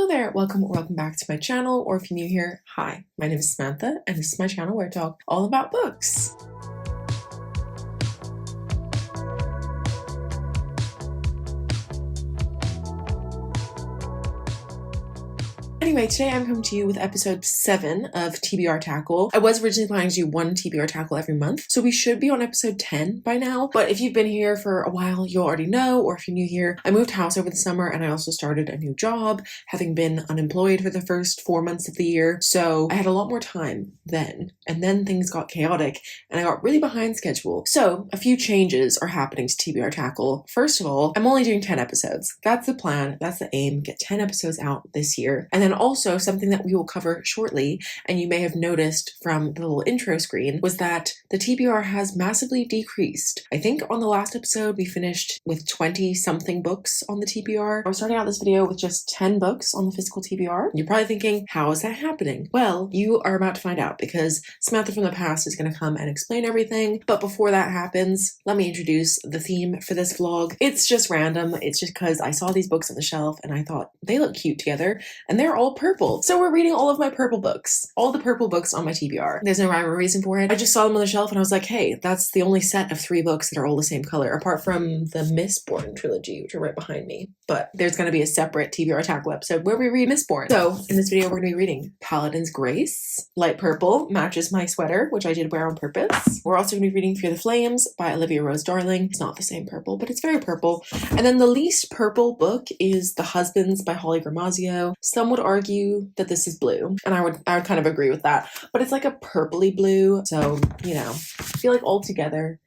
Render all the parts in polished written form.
there, welcome or welcome back to my channel, or if you're new here, hi, my name is Samantha and this is my channel where I talk all about books. Anyway, today I'm coming to you with episode 7 of TBR Tackle. I was originally planning to do one TBR Tackle every month, so we should be on episode 10 by now. But if you've been here for a while, you'll already know, or if you're new here, I moved house over the summer and I also started a new job, having been unemployed for the first 4 months of the year. So I had a lot more time then, and then things got chaotic and I got really behind schedule. So a few changes are happening to TBR Tackle. First of all, I'm only doing 10 episodes. That's the plan, that's the aim, get 10 episodes out this year. And then also something that we will cover shortly, and you may have noticed from the little intro screen, was that the TBR has massively decreased. I think on the last episode we finished with 20 something books on the TBR. I'm starting out this video with just 10 books on the physical TBR. You're probably thinking, how is that happening? Well, you are about to find out because Samantha from the past is going to come and explain everything. But before that happens, let me introduce the theme for this vlog. It's just random. It's just because I saw these books on the shelf and I thought they look cute together, and they're all purple. So we're reading all of my purple books. All the purple books on my TBR. There's no rhyme or reason for it. I just saw them on the shelf and I was like, hey, that's the only set of 3 books that are all the same color, apart from the Mistborn trilogy, which are right behind me. But there's going to be a separate TBR Tackle episode where we read Mistborn. So in this video, we're going to be reading Paladin's Grace. Light purple, matches my sweater, which I did wear on purpose. We're also going to be reading Fear the Flames by Olivia Rose Darling. It's not the same purple, but it's very purple. And then the least purple book is The Husbands by Holly Gramazio. Some would argue that this is blue, and I would kind of agree with that, but it's like a purpley blue, so you know, I feel like all together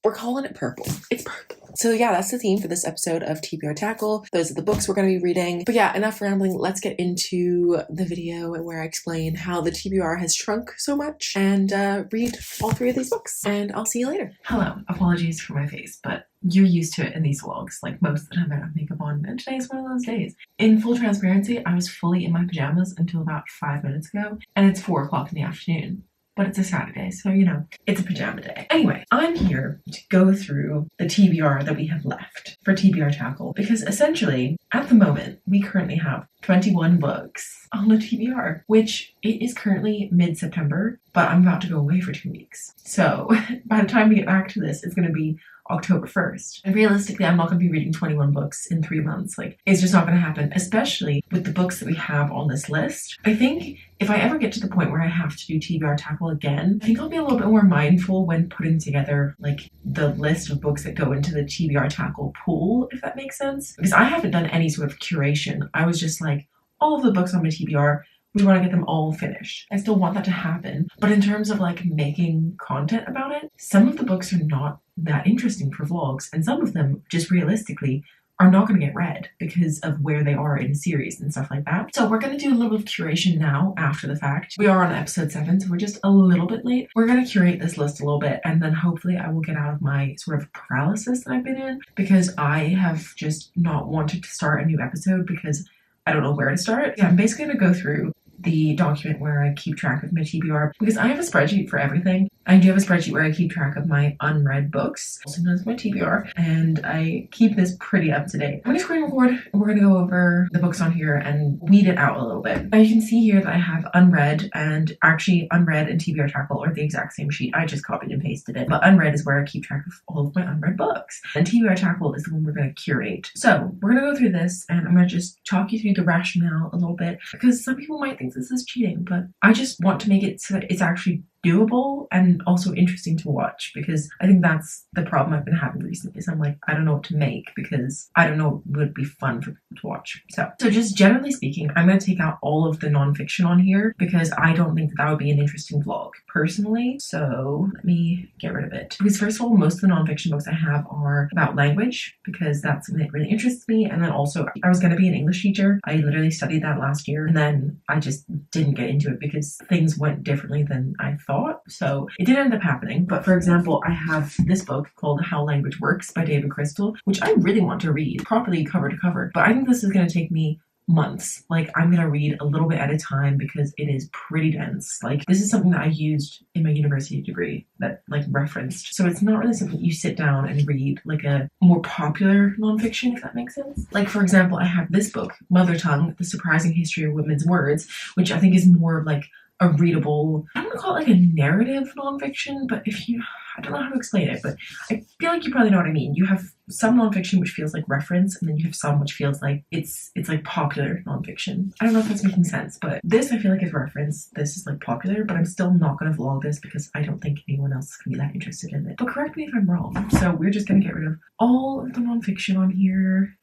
we're calling it purple. It's purple. So yeah, that's the theme for this episode of TBR Tackle. Those are the books we're going to be reading. But yeah, enough rambling. Let's get into the video where I explain how the TBR has shrunk so much and read all 3 of these books. And I'll see you later. Hello. Apologies for my face, but you're used to it in these vlogs. Like, most of the time I have makeup on, and today is one of those days. In full transparency, I was fully in my pajamas until about 5 minutes ago, and it's 4 o'clock in the afternoon. But it's a Saturday, so you know, it's a pajama day. Anyway, I'm here to go through the TBR that we have left for TBR Tackle, because essentially, at the moment, we currently have 21 books on the TBR, which it is currently mid-September, but I'm about to go away for 2 weeks. So by the time we get back to this, it's going to be October 1st. And realistically, I'm not going to be reading 21 books in 3 months. Like, it's just not going to happen, especially with the books that we have on this list. I think if I ever get to the point where I have to do TBR Tackle again, I think I'll be a little bit more mindful when putting together like the list of books that go into the TBR Tackle pool, if that makes sense. Because I haven't done any sort of curation. I was just like, all of the books on my TBR, we want to get them all finished. I still want that to happen. But in terms of like making content about it, some of the books are not that interesting for vlogs, and some of them just realistically are not going to get read because of where they are in a series and stuff like that. So we're going to do a little bit of curation now after the fact. We are on episode 7, so we're just a little bit late. We're going to curate this list a little bit, and then hopefully I will get out of my sort of paralysis that I've been in, because I have just not wanted to start a new episode because I don't know where to start. Yeah, I'm basically going to go through the document where I keep track of my TBR, because I have a spreadsheet for everything. I do have a spreadsheet where I keep track of my unread books, also known as my TBR, and I keep this pretty up to date. I'm going to screen record, and we're going to go over the books on here and weed it out a little bit. Now you can see here that I have unread, and actually unread and TBR Tackle are the exact same sheet. I just copied and pasted it, but unread is where I keep track of all of my unread books, and TBR Tackle is the one we're going to curate. So we're going to go through this, and I'm going to just talk you through the rationale a little bit, because some people might think this is cheating, but I just want to make it so that it's actually doable and also interesting to watch, because I think that's the problem I've been having recently, is I'm like, I don't know what to make because I don't know what would be fun for people to watch. So just generally speaking, I'm going to take out all of the nonfiction on here because I don't think that would be an interesting vlog personally. So let me get rid of it, because first of all, most of the nonfiction books I have are about language, because that's something that really interests me. And then also, I was going to be an English teacher. I literally studied that last year, and then I just didn't get into it because things went differently than I thought. So it did end up happening. But for example, I have this book called How Language Works by David Crystal, which I really want to read properly cover to cover. But I think this is going to take me months. Like, I'm gonna read a little bit at a time because it is pretty dense. Like, this is something that I used in my university degree that like referenced. So it's not really something you sit down and read like a more popular nonfiction, if that makes sense. Like, for example, I have this book, Mother Tongue, The Surprising History of Women's Words, which I think is more of like a readable, I don't want to call it like a narrative nonfiction, but I don't know how to explain it, but I feel like you probably know what I mean. You have some nonfiction which feels like reference, and then you have some which feels like it's like popular nonfiction. I don't know if that's making sense, but this I feel like is reference. This is like popular, but I'm still not going to vlog this because I don't think anyone else is going to be that interested in it. But correct me if I'm wrong. So we're just going to get rid of all of the nonfiction on here.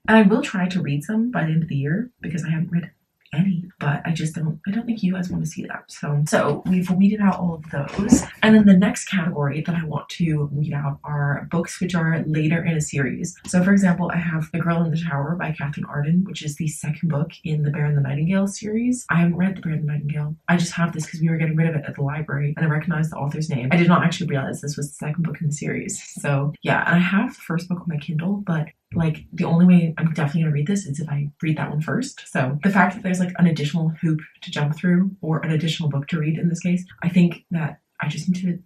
And I will try to read some by the end of the year because I haven't read any, but I don't think you guys want to see that. So we've weeded out all of those. And then the next category that I want to weed out are books which are later in a series. So for example, I have The Girl in the Tower by Catherine Arden, which is the second book in the Bear and the Nightingale series. I haven't read The Bear and the Nightingale. I just have this because we were getting rid of it at the library and I recognized the author's name. I did not actually realize this was the second book in the series. So yeah, and I have the first book on my Kindle, but like the only way I'm definitely gonna read this is if I read that one first. So the fact that there's like an additional hoop to jump through or an additional book to read in this case, I think that I just need to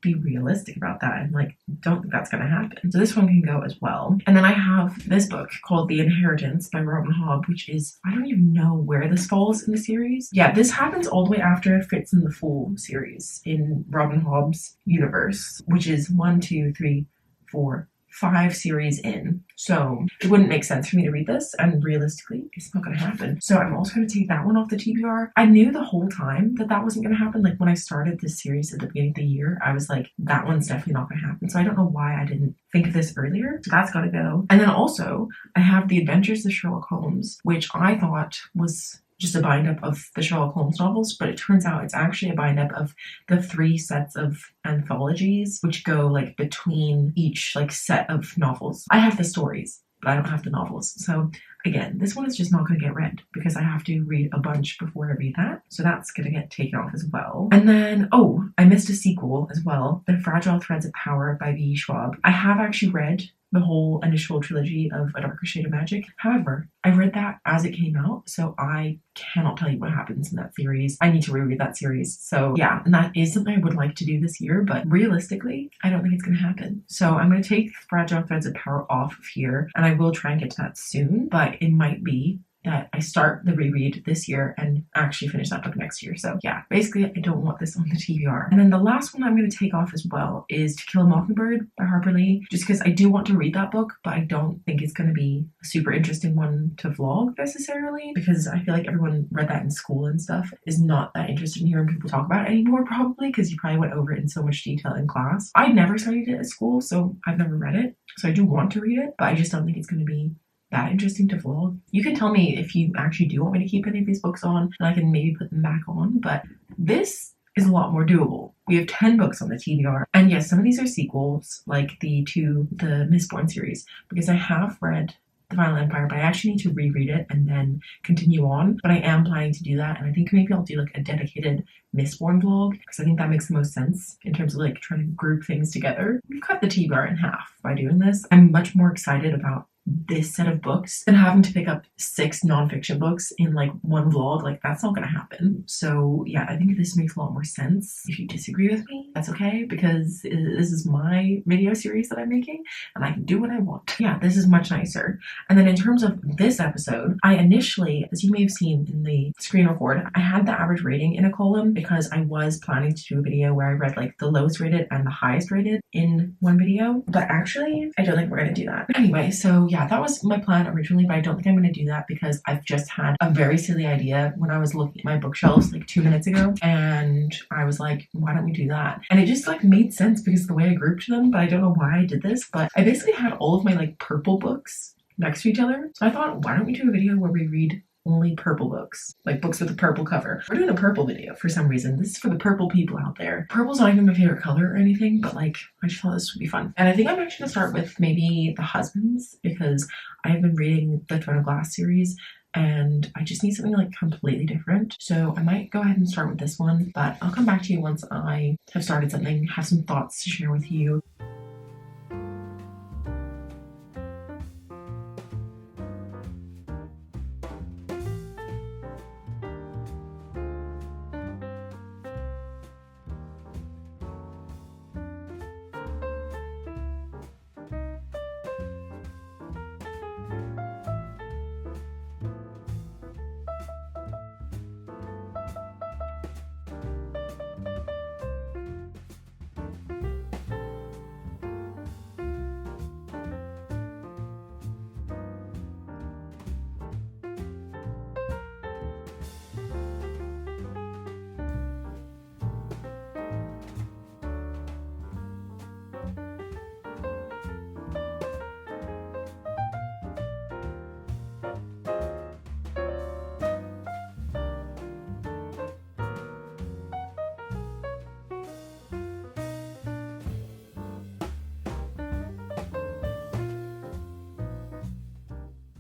be realistic about that and like don't think that's gonna happen. So this one can go as well. And then I have this book called The Inheritance by Robin Hobb, which is, I don't even know where this falls in the series. Yeah, this happens all the way after Fitz and the Fool series in Robin Hobb's universe, which is 1, 2, 3, 4, 5 series in. So it wouldn't make sense for me to read this, and realistically it's not going to happen. So I'm also going to take that one off the TBR. I knew the whole time that wasn't going to happen. Like when I started this series at the beginning of the year, I was like, that one's definitely not going to happen. So I don't know why I didn't think of this earlier. So that's got to go. And then also I have The Adventures of Sherlock Holmes, which I thought was just a bind up of the Sherlock Holmes novels, but it turns out it's actually a bind up of the 3 sets of anthologies which go like between each like set of novels. I have the stories, but I don't have the novels. So again, this one is just not going to get read because I have to read a bunch before I read that. So that's going to get taken off as well. And then, oh, I missed a sequel as well, The Fragile Threads of Power by byeeeeee Schwab. I have actually read the whole initial trilogy of A Darker Shade of Magic. However, I read that as it came out, so I cannot tell you what happens in that series. I need to reread that series. So yeah, and that is something I would like to do this year, but realistically, I don't think it's going to happen. So I'm going to take Fragile Threads of Power off of here, and I will try and get to that soon, but it might be that I start the reread this year and actually finish that book next year. So yeah, basically I don't want this on the TBR. And then the last one I'm going to take off as well is To Kill a Mockingbird by Harper Lee, just because I do want to read that book, but I don't think it's going to be a super interesting one to vlog necessarily, because I feel like everyone read that in school and stuff is not that interested in hearing people talk about it anymore, probably because you probably went over it in so much detail in class. I never studied it at school, so I've never read it. So I do want to read it, but I just don't think it's going to be that interesting to vlog. You can tell me if you actually do want me to keep any of these books on, and I can maybe put them back on, but this is a lot more doable. We have 10 books on the TBR, and yes, some of these are sequels, like the Mistborn series, because I have read The Final Empire, but I actually need to reread it and then continue on, but I am planning to do that, and I think maybe I'll do like a dedicated Mistborn vlog, because I think that makes the most sense in terms of like trying to group things together. We've cut the TBR in half by doing this. I'm much more excited about this set of books than having to pick up 6 nonfiction books in like one vlog. Like that's not gonna happen. So yeah, I think this makes a lot more sense. If you disagree with me, that's okay, because this is my video series that I'm making and I can do what I want. Yeah, this is much nicer. And then in terms of this episode, I initially, as you may have seen in the screen record, I had the average rating in a column because I was planning to do a video where I read like the lowest rated and the highest rated in one video, but actually I don't think we're gonna do that. Anyway, so yeah, that was my plan originally, but I don't think I'm going to do that because I've just had a very silly idea when I was looking at my bookshelves like 2 minutes ago, and I was like, why don't we do that? And it just like made sense because of the way I grouped them, but I don't know why I did this, but I basically had all of my like purple books next to each other. So I thought, why don't we do a video where we read only purple books, like books with a purple cover. We're doing a purple video for some reason. This is for the purple people out there. Purple's not even my favorite color or anything, but like I just thought this would be fun. And I think I'm actually gonna start with maybe The Husbands, because I've been reading the Throne of Glass series and I just need something like completely different. So I might go ahead and start with this one, but I'll come back to you once I have started something, have some thoughts to share with you.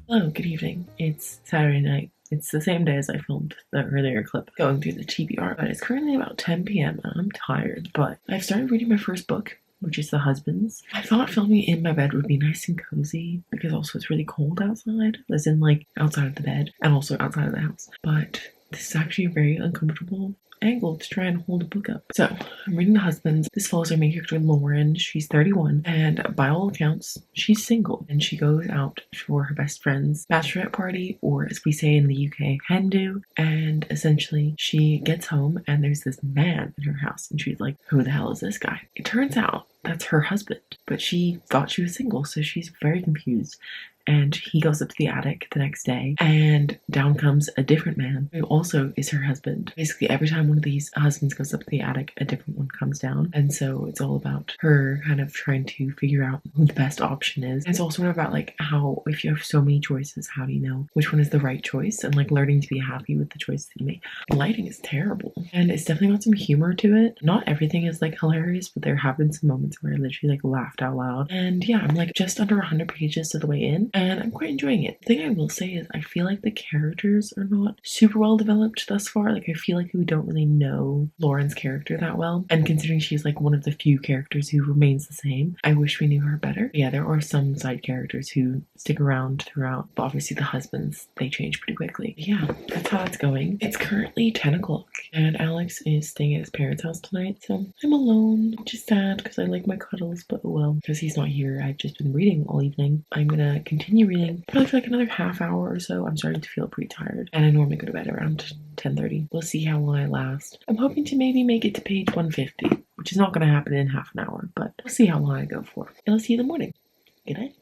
Hello, good evening. It's Saturday night. It's the same day as I filmed the earlier clip going through the TBR, but it's currently about 10 p.m. and I'm tired, but I've started reading my first book, which is The Husbands. I thought filming in my bed would be nice and cozy because also it's really cold outside, as in like outside of the bed and also outside of the house, but this is actually a very uncomfortable angle to try and hold a book up. So I'm reading The Husbands. This follows our main character Lauren. She's 31 and by all accounts she's single, and she goes out for her best friend's bachelorette party, or as we say in the UK, hen do, and essentially she gets home and there's this man in her house and she's like, who the hell is this guy? It turns out that's her husband, but she thought she was single, so she's very confused. And he goes up to the attic the next day, and down comes a different man who also is her husband. Basically, every time one of these husbands goes up to the attic, a different one comes down. And so it's all about her kind of trying to figure out who the best option is. And it's also about like how, if you have so many choices, how do you know which one is the right choice? And like learning to be happy with the choice that you make. The lighting is terrible, and it's definitely got some humor to it. Not everything is like hilarious, but there have been some moments where I literally like laughed out loud. And yeah, I'm like just under 100 pages to the way in, and I'm quite enjoying it. The thing I will say is I feel like the characters are not super well developed thus far. Like I feel like we don't really know Lauren's character that well, and considering she's like one of the few characters who remains the same, I wish we knew her better. But yeah, there are some side characters who stick around throughout, but obviously the husbands, they change pretty quickly. But yeah, that's how it's going. It's currently 10 o'clock and Alex is staying at his parents' house tonight, so I'm alone, which is sad because I like my cuddles, but oh well, because he's not here. I've just been reading all evening. I'm gonna continue reading probably for like another half hour or so. I'm starting to feel pretty tired, and I normally go to bed around 10:30. We'll see how long I last. I'm hoping to maybe make it to page 150, which is not going to happen in half an hour, but we'll see how long I go for. And I'll see you in the morning. Good night.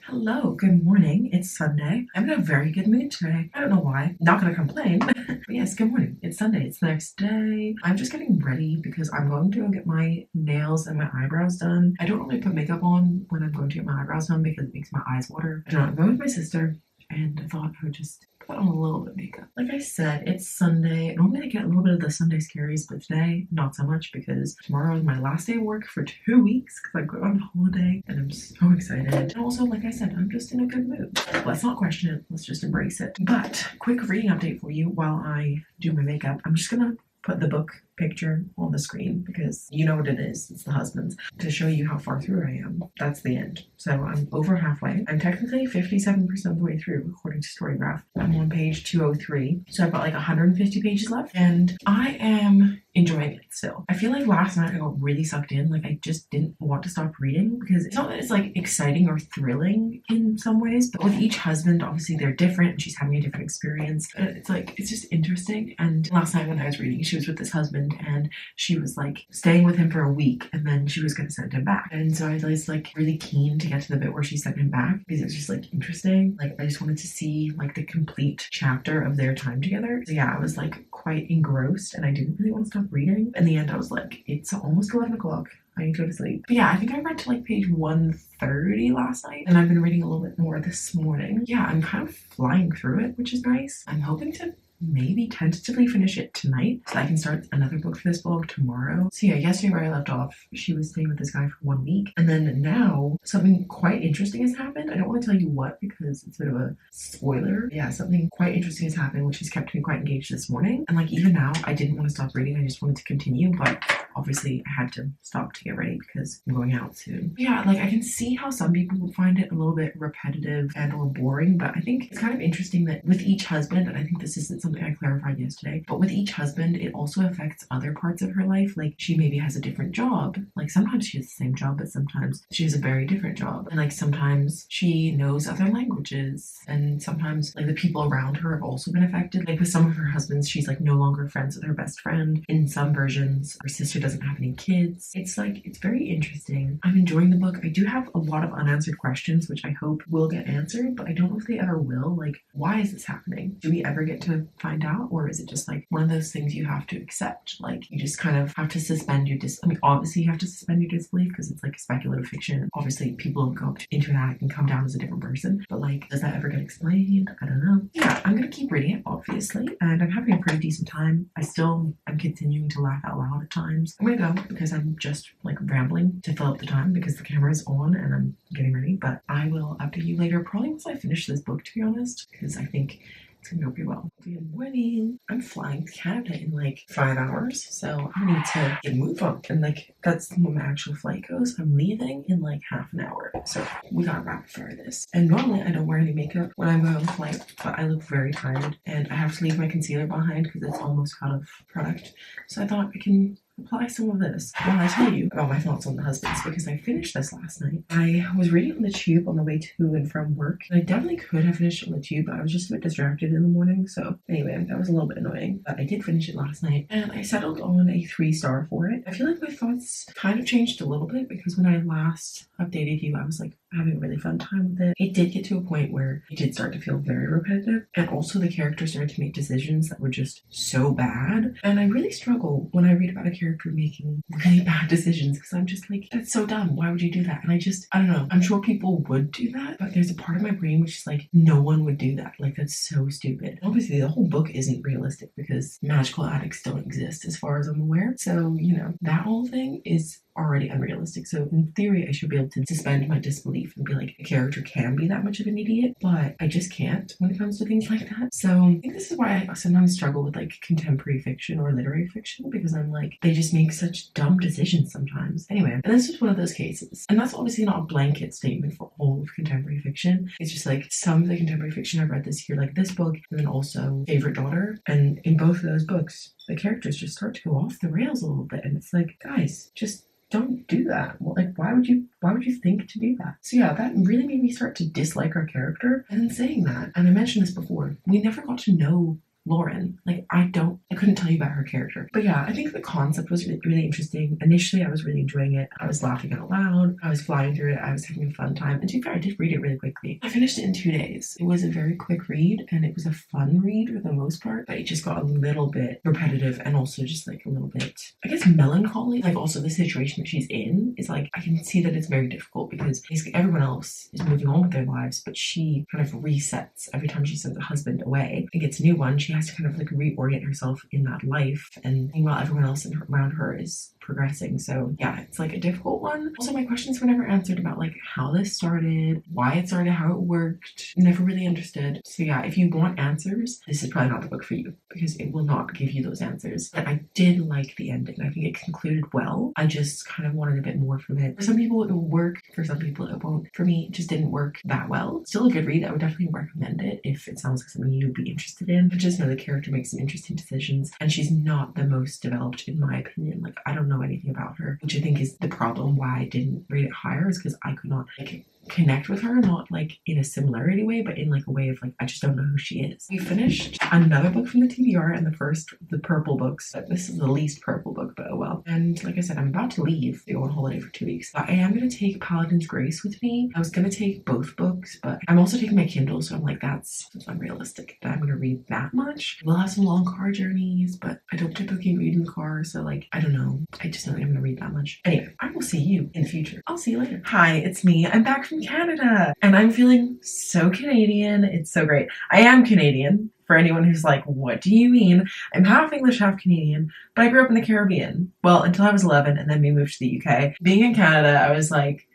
Hello, good morning. It's Sunday. I'm in a very good mood today. I don't know why. Not gonna complain. But yes, good morning. It's Sunday. It's the next day. I'm just getting ready because I'm going to go get my nails and my eyebrows done. I don't really put makeup on when I'm going to get my eyebrows done because it makes my eyes water. I don't know, I'm going with my sister, and I thought I would just put on a little bit of makeup. Like I said, it's Sunday. Normally I get a little bit of the Sunday scaries, but today not so much because tomorrow is my last day of work for 2 weeks because I go on holiday and I'm so excited. And also, like I said, I'm just in a good mood. Let's not question it. Let's just embrace it. But quick reading update for you while I do my makeup. I'm just gonna put the book picture on the screen because you know what it is. It's The Husbands, to show you how far through I am. That's the end. So I'm over halfway. I'm technically 57% of the way through according to Storygraph. I'm on page 203. So I've got like 150 pages left and I am enjoying it still. I feel like last night I got really sucked in. Like I just didn't want to stop reading because it's not that it's like exciting or thrilling in some ways, but with each husband, obviously they're different and she's having a different experience. It's like, it's just interesting. And last night when I was reading, she was with this husband and she was like staying with him for a week and then she was going to send him back. And so I was like really keen to get to the bit where she sent him back because it was just like interesting. Like I just wanted to see like the complete chapter of their time together. So yeah, I was like quite engrossed and I didn't really want to stop reading. In the end, I was like, it's almost 11 o'clock. I need to go to sleep. But yeah, I think I read to like page 130 last night and I've been reading a little bit more this morning. Yeah, I'm kind of flying through it, which is nice. I'm hoping to maybe tentatively finish it tonight so I can start another book for this blog tomorrow. So yeah, yesterday where I left off, she was staying with this guy for 1 week, and then now something quite interesting has happened. I don't want to tell you what because it's a bit of a spoiler. Yeah, something quite interesting has happened which has kept me quite engaged this morning, and like even now I didn't want to stop reading. I just wanted to continue, but obviously I had to stop to get ready because I'm going out soon. But yeah, like I can see how some people would find it a little bit repetitive and or boring, but I think it's kind of interesting that with each husband, and I think this isn't something I clarified yesterday, but with each husband it also affects other parts of her life. Like she maybe has a different job. Like sometimes she has the same job, but sometimes she has a very different job, and like sometimes she knows other languages, and sometimes like the people around her have also been affected. Like with some of her husbands, she's like no longer friends with her best friend. In some versions, her sister doesn't have any kids. It's like, it's very interesting. I'm enjoying the book. I do have a lot of unanswered questions which I hope will get answered, but I don't know if they ever will. Like, why is this happening? Do we ever get to find out, or is it just like one of those things you have to accept? Like you just kind of have to suspend your obviously you have to suspend your disbelief because it's like speculative fiction. Obviously people go up into that and come down as a different person, but like does that ever get explained? I don't know. Yeah, I'm gonna keep reading it obviously, and I'm having a pretty decent time. I still am continuing to laugh out loud at times. times. I'm gonna go because I'm just like rambling to fill up the time because the camera is on and I'm getting ready, but I will update you later, probably once I finish this book, to be honest, because I think it's gonna go pretty well. Good morning. I'm flying to Canada in like 5 hours, so I need to get a move on. And like that's when my actual flight goes. I'm leaving in like half an hour, so we gotta rapid fire this. And normally I don't wear any makeup when I'm on flight, but I look very tired and I have to leave my concealer behind because it's almost out of product. So I thought I can apply some of this while I tell you about my thoughts on The Husbands, because I finished this last night. I was reading on the tube on the way to and from work, and I definitely could have finished on the tube, but I was just a bit distracted in the morning, so anyway, that was a little bit annoying. But I did finish it last night, and I settled on a 3-star for it. I feel like my thoughts kind of changed a little bit, because when I last updated you, I was like having a really fun time with it. It did get to a point where it did start to feel very repetitive, and also the characters started to make decisions that were just so bad, and I really struggle when I read about a character making really bad decisions, because I'm just like, that's so dumb, why would you do that? And I don't know, I'm sure people would do that, but there's a part of my brain which is like, no one would do that, like that's so stupid. Obviously the whole book isn't realistic because magical addicts don't exist as far as I'm aware, so you know, that whole thing is already unrealistic. So in theory, I should be able to suspend my disbelief and be like, a character can be that much of an idiot, but I just can't when it comes to things like that. So I think this is why I sometimes struggle with like contemporary fiction or literary fiction, because I'm like, they just make such dumb decisions sometimes. Anyway, and this is one of those cases. And that's obviously not a blanket statement for all of contemporary fiction. It's just like some of the contemporary fiction I've read this year, like this book, and then also Favorite Daughter. And in both of those books, the characters just start to go off the rails a little bit. And it's like, guys, just don't do that. Well, like, why would you think to do that? So yeah, that really made me start to dislike our character. And in saying that, and I mentioned this before, we never got to know Lauren. Like, I couldn't tell you about her character. But yeah, I think the concept was really, really interesting. Initially, I was really enjoying it. I was laughing out loud. I was flying through it. I was having a fun time. And to be fair, I did read it really quickly. I finished it in 2 days. It was a very quick read, and it was a fun read for the most part, but it just got a little bit repetitive and also just like a little bit, I guess, melancholy. Like also the situation that she's in is like, I can see that it's very difficult because basically everyone else is moving on with their lives, but she kind of resets every time she sends a husband away and gets a new one. She has to kind of like reorient herself in that life, and meanwhile everyone else around her is progressing. So yeah, it's like a difficult one. Also, my questions were never answered about like how this started, why it started, how it worked. Never really understood. So yeah, if you want answers, this is probably not the book for you, because it will not give you those answers. But I did like the ending. I think it concluded well. I just kind of wanted a bit more from it. For some people it will work, for some people it won't. For me, it just didn't work that well. Still a good read. I would definitely recommend it if it sounds like something you'd be interested in. But just know the character makes some interesting decisions, and she's not the most developed in my opinion. Like, I don't know anything about her, which I think is the problem why I didn't rate it higher, is because I could not like connect with her, not like in a similarity way, but in like a way of like, I just don't know who she is. We finished another book from the TBR, and the purple books. This is the least purple book, but oh well. And like I said, I'm about to leave to go on holiday for 2 weeks, but I am going to take Paladin's Grace with me. I was going to take both books, but I'm also taking my Kindle, so I'm like, that's unrealistic that I'm going to read that much. We'll have some long car journeys, but I don't typically read in the car, so like, I don't know. I just don't think I'm going to read that much. Anyway, I will see you in the future. I'll see you later. Hi, it's me. I'm back from Canada, and I'm feeling so Canadian. It's so great. I am Canadian. For anyone who's like, what do you mean? I'm half English, half Canadian, but I grew up in the Caribbean. Well, until I was 11, and then we moved to the UK. Being in Canada, I was like,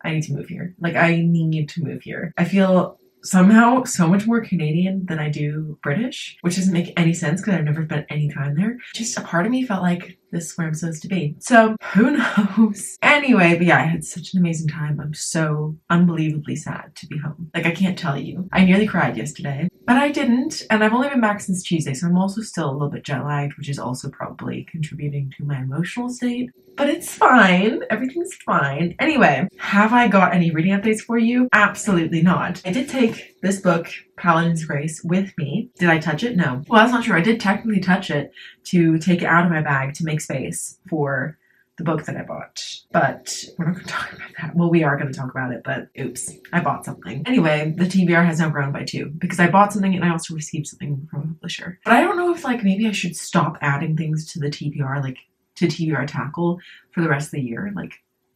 I need to move here. Like, I need to move here. I feel somehow so much more Canadian than I do British, which doesn't make any sense because I've never spent any time there. Just a part of me felt like this is where I'm supposed to be. So who knows? Anyway, but yeah, I had such an amazing time. I'm so unbelievably sad to be home. Like, I can't tell you. I nearly cried yesterday, but I didn't. And I've only been back since Tuesday, so I'm also still a little bit jet lagged, which is also probably contributing to my emotional state. But it's fine. Everything's fine. Anyway, have I got any reading updates for you? Absolutely not. I did take this book, Paladin's Grace, with me. Did I touch it? No. Well, that's not true. I did technically touch it to take it out of my bag to make space for the book that I bought. But we're not going to talk about that. Well, we are going to talk about it, but oops, I bought something. Anyway, the TBR has now grown by 2 because I bought something and I also received something from a publisher. But I don't know if like maybe I should stop adding things to the TBR, like to TBR Tackle for the rest of the year. Like,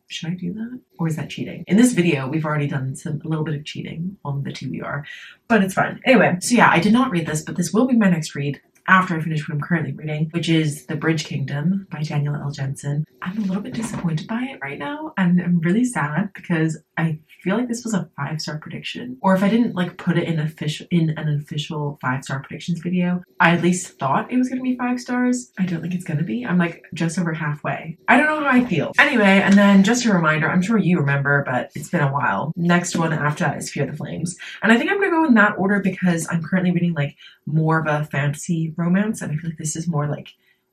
should I do that? Or is that cheating? In this video, we've already done a little bit of cheating on the TBR, but it's fine. Anyway, so yeah, I did not read this, but this will be my next read after I finish what I'm currently reading, which is The Bridge Kingdom by Daniel L. Jensen. I'm a little bit disappointed by it right now, and I'm really sad because I feel like this was a 5-star prediction. Or if I didn't like put it in an official 5-star predictions video, I at least thought it was gonna be 5 stars. I don't think it's gonna be. I'm like just over halfway. I don't know how I feel. Anyway, and then just a reminder, I'm sure you remember, but it's been a while. Next one after that is Fear the Flames. And I think I'm gonna go in that order because I'm currently reading like more of a fantasy romance, and I feel like this is more like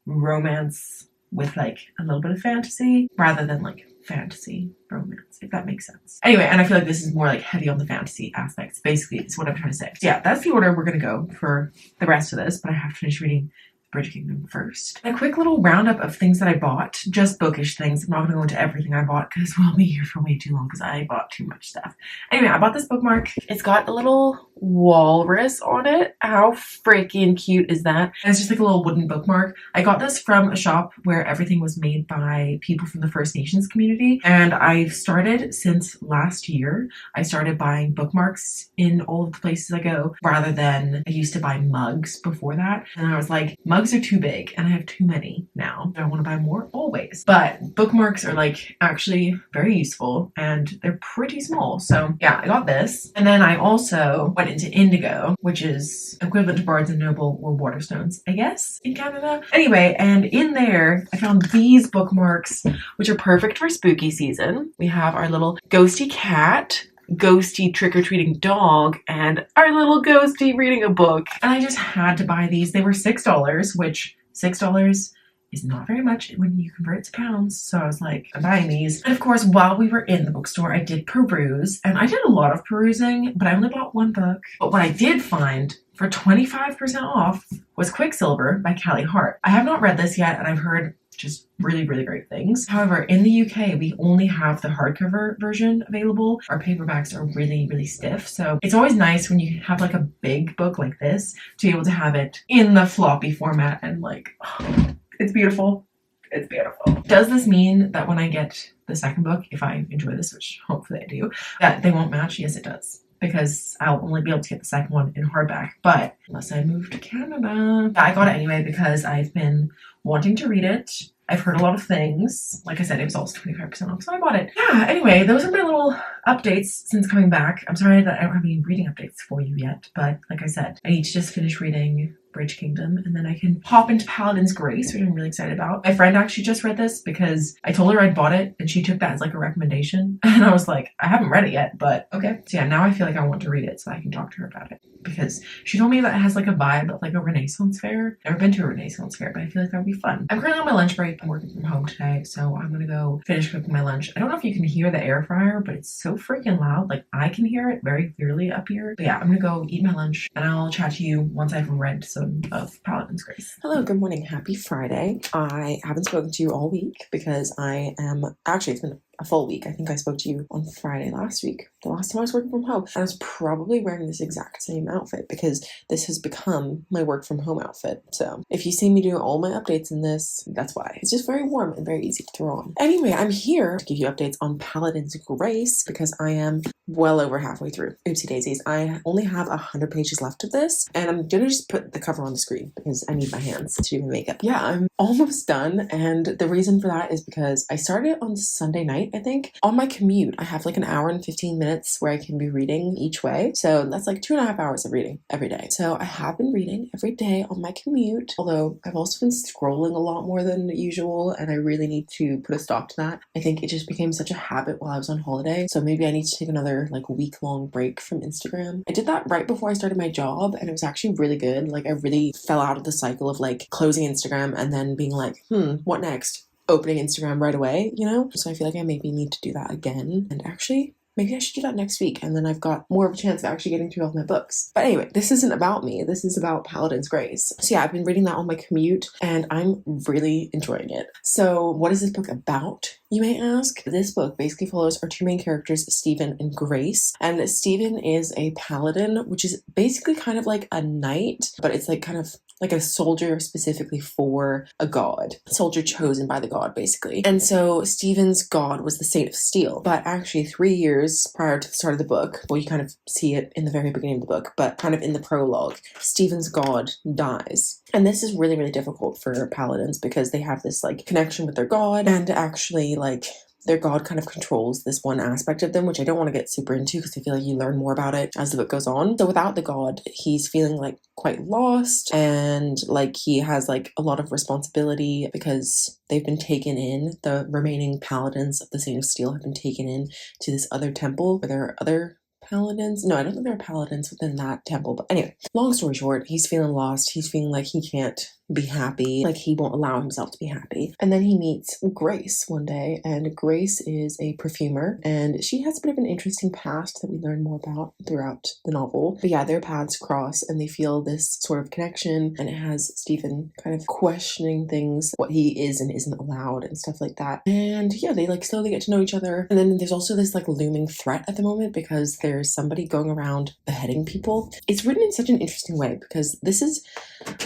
romance with like a little bit of fantasy rather than like fantasy romance, if that makes sense. Anyway, and I feel like this is more like heavy on the fantasy aspects, basically is what I'm trying to say. So yeah, that's the order we're gonna go for the rest of this, but I have to finish reading Bridge Kingdom first. A quick little roundup of things that I bought, just bookish things. I'm not going to go into everything I bought because we'll be here for way too long because I bought too much stuff. Anyway, I bought this bookmark. It's got a little walrus on it. How freaking cute is that? And it's just like a little wooden bookmark. I got this from a shop where everything was made by people from the First Nations community, and I've started since last year. I started buying bookmarks in all of the places I go rather than I used to buy mugs before that, and I was like, mugs are too big and I have too many now. I want to buy more always. But bookmarks are like actually very useful and they're pretty small. So yeah, I got this. And then I also went into Indigo, which is equivalent to Barnes & Noble or Waterstones, I guess, in Canada. Anyway, and in there I found these bookmarks, which are perfect for spooky season. We have our little ghosty cat, ghosty trick-or-treating dog, and our little ghosty reading a book. And I just had to buy these. They were $6, which $6 is not very much when you convert it to pounds. So I was like, I'm buying these. And of course, while we were in the bookstore, I did peruse, and I did a lot of perusing, but I only bought one book. But what I did find for 25% off was Quicksilver by Callie Hart. I have not read this yet, and I've heard just really, really great things. However, in the UK, we only have the hardcover version available. Our paperbacks are really, really stiff. So it's always nice when you have like a big book like this to be able to have it in the floppy format, and like, oh, it's beautiful. It's beautiful. Does this mean that when I get the second book, if I enjoy this, which hopefully I do, that they won't match? Yes, it does. Because I'll only be able to get the second one in hardback, but unless I move to Canada. Yeah, I got it anyway because I've been wanting to read it. I've heard a lot of things. Like I said, it was also 25% off, so I bought it. Yeah, anyway, those are my little updates since coming back. I'm sorry that I don't have any reading updates for you yet, but like I said, I need to just finish reading Bridge Kingdom, and then I can hop into Paladin's Grace, which I'm really excited about. My friend actually just read this because I told her I'd bought it, and she took that as like a recommendation. And I was like, I haven't read it yet, but okay. So yeah, now I feel like I want to read it so I can talk to her about it, because she told me that it has like a vibe of like a Renaissance fair. Never been to a Renaissance fair, but I feel like that would be fun. I'm currently on my lunch break. I'm working from home today, so I'm gonna go finish cooking my lunch. I don't know if you can hear the air fryer, but it's so freaking loud. Like I can hear it very clearly up here. But yeah, I'm gonna go eat my lunch, and I'll chat to you once I've read some of Paladin's Grace. Hello, good morning, happy Friday. I haven't spoken to you all week because I am, actually it's been a full week. I think I spoke to you on Friday last week, the last time I was working from home. And I was probably wearing this exact same outfit because this has become my work from home outfit. So if you see me do all my updates in this, that's why. It's just very warm and very easy to throw on. Anyway, I'm here to give you updates on Paladin's Grace because I am well over halfway through. Oopsie daisies. I only have 100 pages left of this, and I'm gonna just put the cover on the screen because I need my hands to do my makeup. Yeah, I'm almost done, and the reason for that is because I started on Sunday night, I think. On my commute, I have like an hour and 15 minutes where I can be reading each way. So that's like 2.5 hours of reading every day. So I have been reading every day on my commute, although I've also been scrolling a lot more than usual, and I really need to put a stop to that. I think it just became such a habit while I was on holiday. So maybe I need to take another like week-long break from Instagram. I did that right before I started my job, and it was actually really good. Like I really fell out of the cycle of like closing Instagram and then being like, what next? Opening Instagram right away, you know? So I feel like I maybe need to do that again. And actually, maybe I should do that next week, and then I've got more of a chance of actually getting through all of my books. But anyway, this isn't about me. This is about Paladin's Grace. So yeah, I've been reading that on my commute, and I'm really enjoying it. So what is this book about, you may ask? This book basically follows our two main characters, Stephen and Grace. And Stephen is a paladin, which is basically kind of like a knight, but it's like kind of like a soldier specifically for a god, a soldier chosen by the god, basically. And so Stephen's god was the Saint of Steel, but actually 3 years prior to the start of the book, well, you kind of see it in the very beginning of the book, but kind of in the prologue, Stephen's god dies. And this is really, really difficult for paladins because they have this like connection with their god, and actually like their god kind of controls this one aspect of them, which I don't want to get super into because I feel like you learn more about it as the book goes on. So without the god, he's feeling like quite lost, and like he has like a lot of responsibility because they've been taken in. The remaining paladins of the Saint of Steel have been taken in to this other temple where there are other paladins. No, I don't think there are paladins within that temple. But anyway, long story short, he's feeling lost. He's feeling like he can't be happy, like he won't allow himself to be happy. And then he meets Grace one day, and Grace is a perfumer, and she has a bit of an interesting past that we learn more about throughout the novel. But yeah, their paths cross and they feel this sort of connection, and it has Stephen kind of questioning things, what he is and isn't allowed and stuff like that. And yeah, they like slowly get to know each other. And then there's also this like looming threat at the moment because there's somebody going around beheading people. It's written in such an interesting way because this is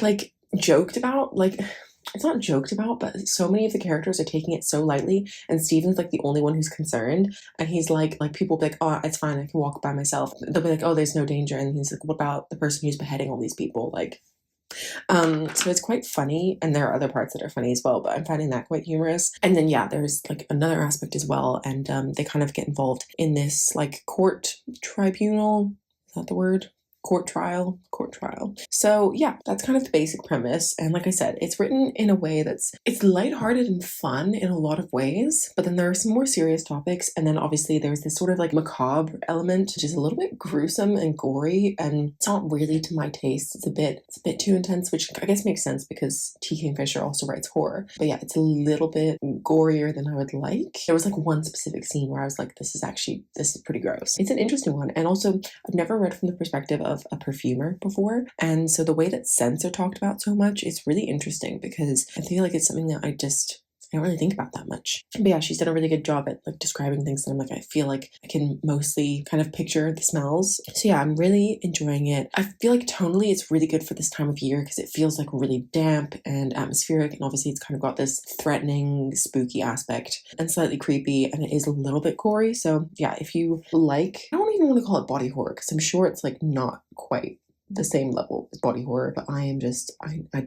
like joked about, like it's not joked about, but so many of the characters are taking it so lightly, and Stephen's like the only one who's concerned, and he's like people will be like, oh, it's fine, I can walk by myself. They'll be like, oh, there's no danger, and he's like, what about the person who's beheading all these people? Like so it's quite funny, and there are other parts that are funny as well, but I'm finding that quite humorous. And then yeah, there's like another aspect as well, and they kind of get involved in this like court tribunal, is that the word? Court trial. So yeah, that's kind of the basic premise. And like I said, it's written in a way it's lighthearted and fun in a lot of ways, but then there are some more serious topics. And then obviously there's this sort of like macabre element, which is a little bit gruesome and gory, and it's not really to my taste. It's a bit too intense, which I guess makes sense because T. Kingfisher also writes horror. But yeah, it's a little bit gorier than I would like. There was like one specific scene where I was like, this is pretty gross. It's an interesting one. And also I've never read from the perspective of a perfumer before, and so the way that scents are talked about so much is really interesting because I feel like it's something that I don't really think about that much. But yeah, she's done a really good job at like describing things that I'm like, I feel like I can mostly kind of picture the smells. So yeah, I'm really enjoying it. I feel like tonally it's really good for this time of year because it feels like really damp and atmospheric, and obviously it's kind of got this threatening, spooky aspect and slightly creepy, and it is a little bit gory. So yeah, if you like, I don't even want to call it body horror because I'm sure it's like not quite the same level as body horror, but I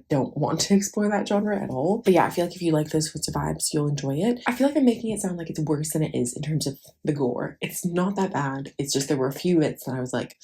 don't want to explore that genre at all. But yeah, I feel like if you like those sorts of vibes, you'll enjoy it. I feel like I'm making it sound like it's worse than it is in terms of the gore. It's not that bad. It's just there were a few bits that I was like,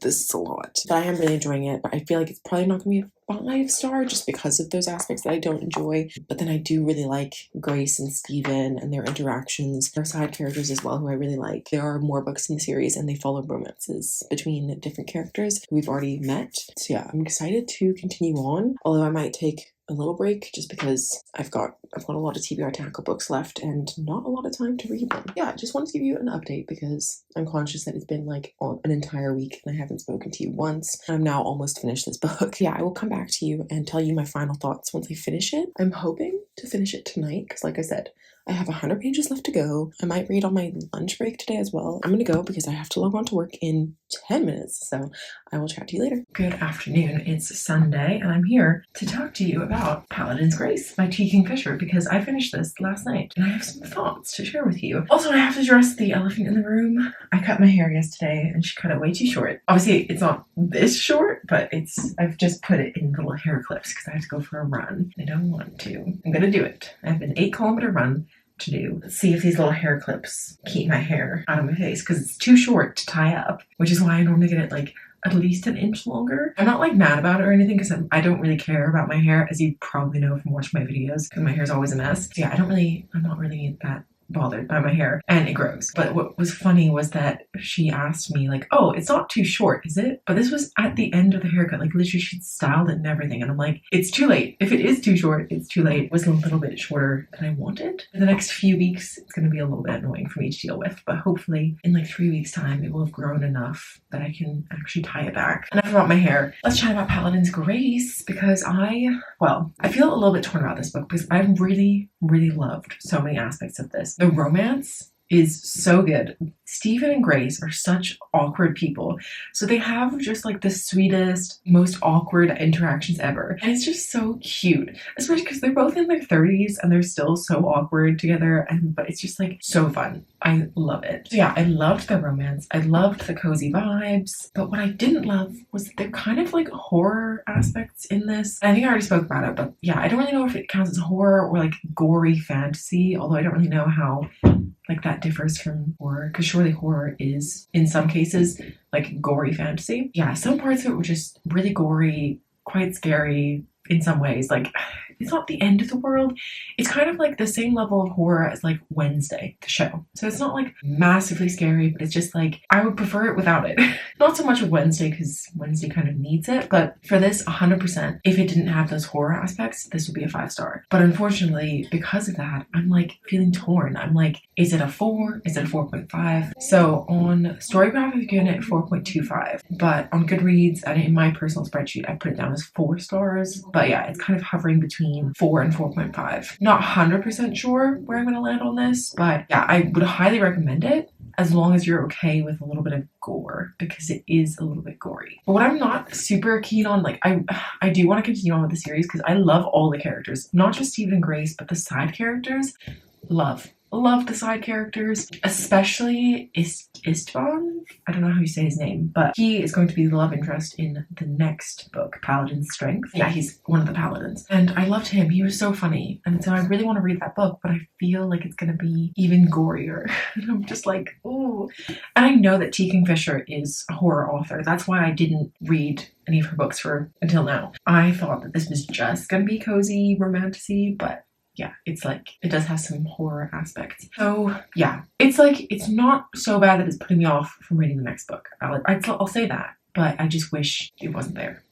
this is a lot. But I am really enjoying it, but I feel like it's probably not going to be a 5-star just because of those aspects that I don't enjoy. But then I do really like Grace and Stephen and their interactions. There are side characters as well who I really like. There are more books in the series and they follow romances between different characters who we've already met. So yeah, I'm excited to continue on, although I might take a little break just because I've got a lot of TBR Tackle books left and not a lot of time to read them. Yeah, I just wanted to give you an update because I'm conscious that it's been like an entire week and I haven't spoken to you once. I'm now almost finished this book. Yeah, I will come back to you and tell you my final thoughts once I finish it. I'm hoping to finish it tonight because like I said, I have 100 pages left to go. I might read on my lunch break today as well. I'm gonna go because I have to log on to work in 10 minutes. So I will chat to you later. Good afternoon. It's Sunday and I'm here to talk to you about Paladin's Grace by T. Kingfisher because I finished this last night and I have some thoughts to share with you. Also, I have to address the elephant in the room. I cut my hair yesterday and she cut it way too short. Obviously, it's not this short, but I've just put it in little hair clips because I have to go for a run. I don't want to. I'm gonna do it. I have an 8-kilometer run to do. Let's see if these little hair clips keep my hair out of my face because it's too short to tie up, which is why I normally get it like at least an inch longer. I'm not like mad about it or anything because I don't really care about my hair, as you probably know from watching my videos, because my hair is always a mess. So yeah, I'm not really that bothered by my hair, and it grows. But what was funny was that she asked me like, oh, it's not too short, is it? But this was at the end of the haircut, like literally she'd styled it and everything, and I'm like, it's too late. If it is too short, it's too late. It was a little bit shorter than I wanted. In the next few weeks, it's going to be a little bit annoying for me to deal with, but hopefully in like 3 weeks time, it will have grown enough that I can actually tie it back. Enough about my hair. Let's chat about Paladin's Grace, because I feel a little bit torn about this book because I've really, really loved so many aspects of this. The romance is so good. Stephen and Grace are such awkward people. So they have just like the sweetest, most awkward interactions ever. And it's just so cute, especially because they're both in their 30s and they're still so awkward together. But it's just like so fun. I love it. So yeah, I loved the romance. I loved the cozy vibes. But what I didn't love was that they're kind of like horror aspects in this. I think I already spoke about it, but yeah, I don't really know if it counts as horror or like gory fantasy, although I don't really know how like that differs from horror, because surely horror is in some cases like gory fantasy. Yeah, some parts of it were just really gory, quite scary in some ways. Like, it's not the end of the world. It's kind of like the same level of horror as like Wednesday, the show. So it's not like massively scary, but it's just like, I would prefer it without it. Not so much with Wednesday, because Wednesday kind of needs it, but for this, 100%, if it didn't have those horror aspects, this would be a 5-star. But unfortunately, because of that, I'm like feeling torn. I'm like, is it a 4? Is it a 4.5? So on Storygraph, I've given it 4.25, but on Goodreads and in my personal spreadsheet, I put it down as 4 stars. But yeah, it's kind of hovering between 4 and 4.5. Not 100% sure where I'm going to land on this, but yeah, I would highly recommend it as long as you're okay with a little bit of gore, because it is a little bit gory. But what I'm not super keen on, like, I do want to continue on with the series because I love all the characters, not just Stephen and Grace, but the side characters. Love the side characters, especially Istvan. I don't know how you say his name, but he is going to be the love interest in the next book, Paladin's Strength. Yeah, he's one of the paladins. And I loved him. He was so funny. And so I really want to read that book, but I feel like it's going to be even gorier. And I'm just like, ooh. And I know that T. Kingfisher is a horror author. That's why I didn't read any of her books until now. I thought that this was just going to be cozy, romantic-y, but yeah, it's like, it does have some horror aspects. So yeah, it's like, it's not so bad that it's putting me off from reading the next book. I'll say that, but I just wish it wasn't there.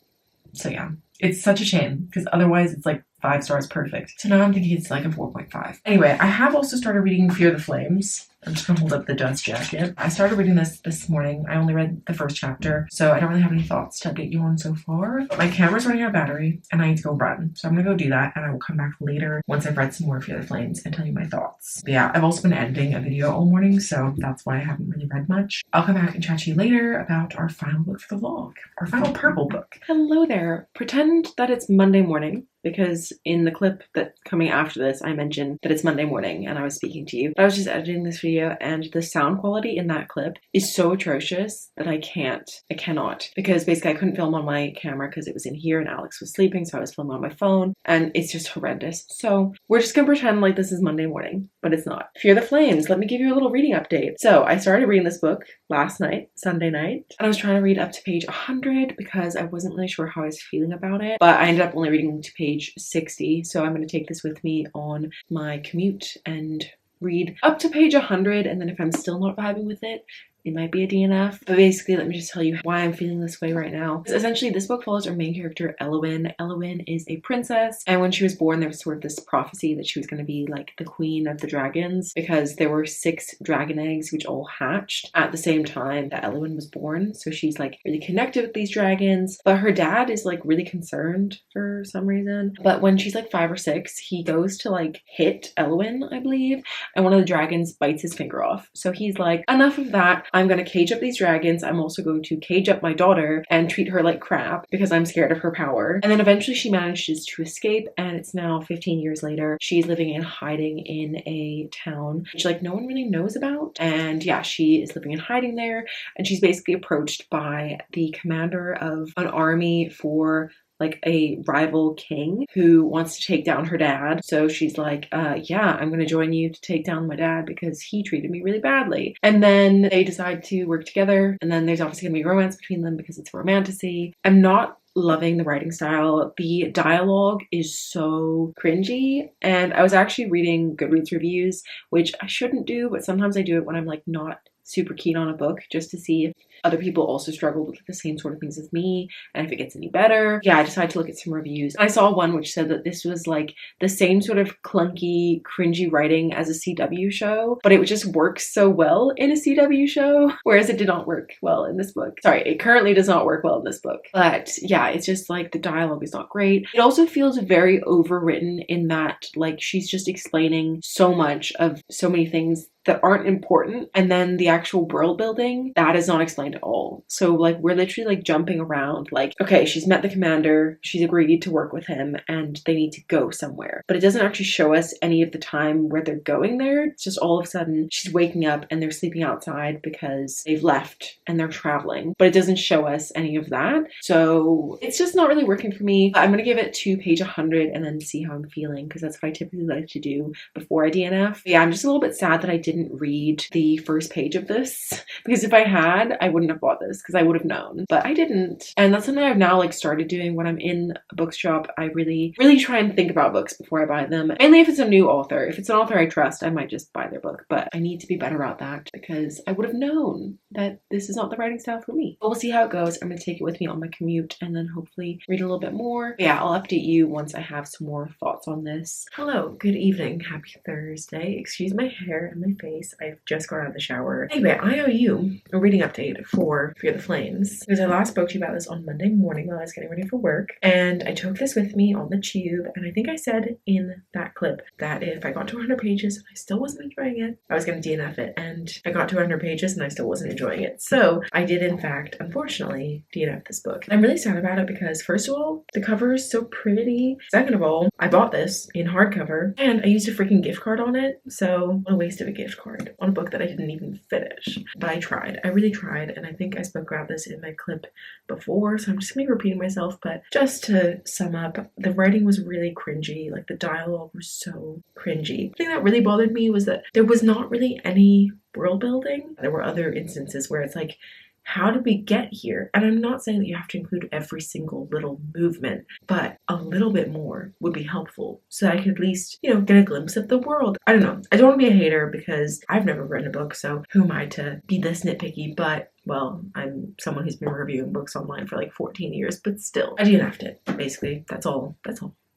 So yeah, it's such a shame because otherwise it's like 5 stars perfect. So now I'm thinking it's like a 4.5. Anyway, I have also started reading Fear the Flames. I'm just gonna hold up the dust jacket. I started reading this morning. I only read the first chapter, so I don't really have any thoughts to update you on so far. But my camera's running out of battery and I need to go run. So I'm gonna go do that and I will come back later once I've read some more Fear the Flames and tell you my thoughts. But yeah, I've also been editing a video all morning, so that's why I haven't really read much. I'll come back and chat to you later about our final book for the vlog. Our final purple book. Hello there. Pretend that it's Monday morning, because in the clip that's coming after this, I mentioned that it's Monday morning and I was speaking to you. I was just editing this video and the sound quality in that clip is so atrocious that I cannot. Because basically I couldn't film on my camera because it was in here and Alex was sleeping, so I was filming on my phone and it's just horrendous. So we're just gonna pretend like this is Monday morning, but it's not. Fear the Flames, let me give you a little reading update. So I started reading this book last night, Sunday night, and I was trying to read up to page 100 because I wasn't really sure how I was feeling about it, but I ended up only reading to page 60, so I'm going to take this with me on my commute and read up to page 100, and then if I'm still not vibing with it, it might be a DNF. But basically, let me just tell you why I'm feeling this way right now. Essentially, this book follows our main character, Elwyn. Elwyn is a princess, and when she was born, there was sort of this prophecy that she was going to be like the queen of the dragons, because there were 6 dragon eggs which all hatched at the same time that Elwyn was born. So she's like really connected with these dragons, but her dad is like really concerned for some reason. But when she's like 5 or 6, he goes to like hit Elwyn, I believe, and one of the dragons bites his finger off. So he's like, enough of that. I'm going to cage up these dragons. I'm also going to cage up my daughter and treat her like crap because I'm scared of her power. And then eventually she manages to escape, and it's now 15 years later. She's living in hiding in a town which like no one really knows about. And yeah, she is living in hiding there, and she's basically approached by the commander of an army for like a rival king who wants to take down her dad. So she's like, yeah, I'm gonna join you to take down my dad because he treated me really badly. And then they decide to work together, and then there's obviously gonna be romance between them because it's romantasy. I'm not loving the writing style. The dialogue is so cringy, and I was actually reading Goodreads reviews, which I shouldn't do, but sometimes I do it when I'm like not super keen on a book, just to see if other people also struggled with the same sort of things as me, and if it gets any better. Yeah, I decided to look at some reviews. I saw one which said that this was like the same sort of clunky, cringy writing as a CW show, but it just works so well in a CW show, whereas it did not work well in this book. Sorry, it currently does not work well in this book. But yeah, it's just like the dialogue is not great. It also feels very overwritten in that like she's just explaining so much of so many things that aren't important, and then the actual world building that is not explained at all. So like we're literally like jumping around, like okay, she's met the commander, she's agreed to work with him, and they need to go somewhere, but it doesn't actually show us any of the time where they're going there. It's just all of a sudden she's waking up and they're sleeping outside because they've left and they're traveling, but it doesn't show us any of that. So it's just not really working for me. I'm gonna give it to page 100 and then see how I'm feeling, because that's what I typically like to do before I DNF. But yeah, I'm just a little bit sad that I didn't read the first page of this, because if I had, I wouldn't have bought this because I would have known, but I didn't. And that's something I've now like started doing when I'm in a bookshop. I really try and think about books before I buy them, mainly if it's a new author. If it's an author I trust, I might just buy their book, but I need to be better about that because I would have known that this is not the writing style for me. But we'll see how it goes. I'm going to take it with me on my commute and then hopefully read a little bit more. But yeah, I'll update you once I have some more thoughts on this. Hello, good evening, happy Thursday. Excuse my hair and my face. I've just got out of the shower. Anyway, I owe you a reading update for Fear the Flames, because I last spoke to you about this on Monday morning while I was getting ready for work, and I took this with me on the tube, and I think I said in that clip that if I got to 100 pages and I still wasn't enjoying it, I was going to DNF it, and I got to 100 pages and I still wasn't enjoying it. So I did in fact, unfortunately, DNF this book. I'm really sad about it because first of all, the cover is so pretty. Second of all, I bought this in hardcover and I used a freaking gift card on it, so what a waste of a gift card on a book that I didn't even finish. But I tried. I really tried, and I think I spoke about this in my clip before, so I'm just gonna be repeating myself, but just to sum up, the writing was really cringy. Like the dialogue was so cringy. The thing that really bothered me was that there was not really any world building. There were other instances where it's like, how did we get here? And I'm not saying that you have to include every single little movement, but a little bit more would be helpful so that I could at least, you know, get a glimpse of the world. I don't know. I don't want to be a hater because I've never written a book, so who am I to be this nitpicky? But well, I'm someone who's been reviewing books online for like 14 years, but still, I DNF'd it. Basically, that's all.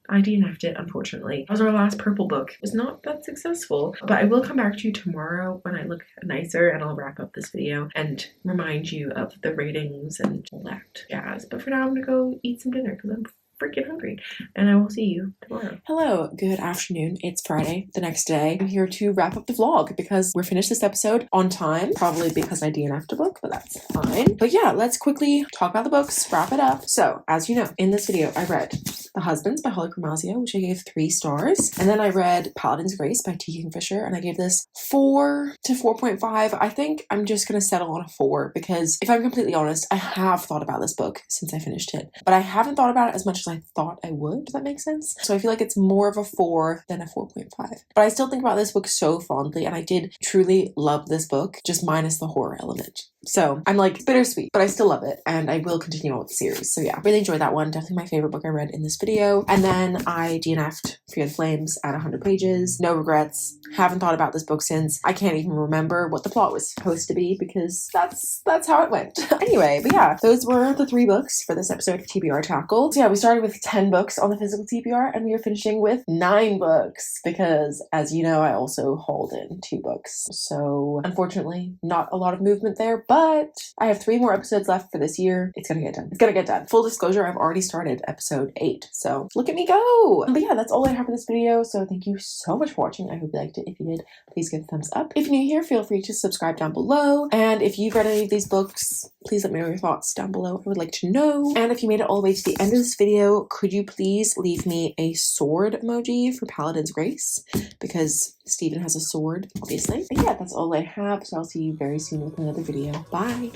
I DNF'd it, unfortunately. That was our last purple book. It was not that successful, but I will come back to you tomorrow when I look nicer and I'll wrap up this video and remind you of the ratings and all that jazz. But for now, I'm gonna go eat some dinner because I'm freaking hungry, and I will see you tomorrow. Hello, good afternoon. It's Friday, the next day. I'm here to wrap up the vlog because we're finished this episode on time, probably because I DNF'd a book, but that's fine. But yeah, let's quickly talk about the books, wrap it up. So, as you know, in this video, I read The Husbands by Holly Gramazio, which I gave 3 stars. And then I read Paladin's Grace by T. Kingfisher, and I gave this 4 to 4.5. I think I'm just going to settle on a 4 because if I'm completely honest, I have thought about this book since I finished it, but I haven't thought about it as much as I thought I would. Does that make sense? So I feel like it's more of a 4 than a 4.5. But I still think about this book so fondly, and I did truly love this book, just minus the horror element. So I'm like bittersweet, but I still love it, and I will continue on with the series. So yeah, really enjoyed that one. Definitely my favorite book I read in this video. And then I DNF'd Fear the Flames at 100 pages. No regrets. Haven't thought about this book since. I can't even remember what the plot was supposed to be because that's how it went. Anyway, but yeah, those were the 3 books for this episode of TBR Tackle. So yeah, we started with 10 books on the physical TBR, and we are finishing with 9 books because, as you know, I also hauled in 2 books. So unfortunately, not a lot of movement there, but I have 3 more episodes left for this year. It's gonna get done. It's gonna get done. Full disclosure, I've already started episode 8, so look at me go! But yeah, that's all I have for this video, so thank you so much for watching. I hope you liked it. If you did, please give a thumbs up. If you're new here, feel free to subscribe down below, and if you've read any of these books, please let me know your thoughts down below. I would like to know. And if you made it all the way to the end of this video, could you please leave me a sword emoji for Paladin's Grace? Because Stephen has a sword, obviously. But yeah, that's all I have, so I'll see you very soon with another video. Bye!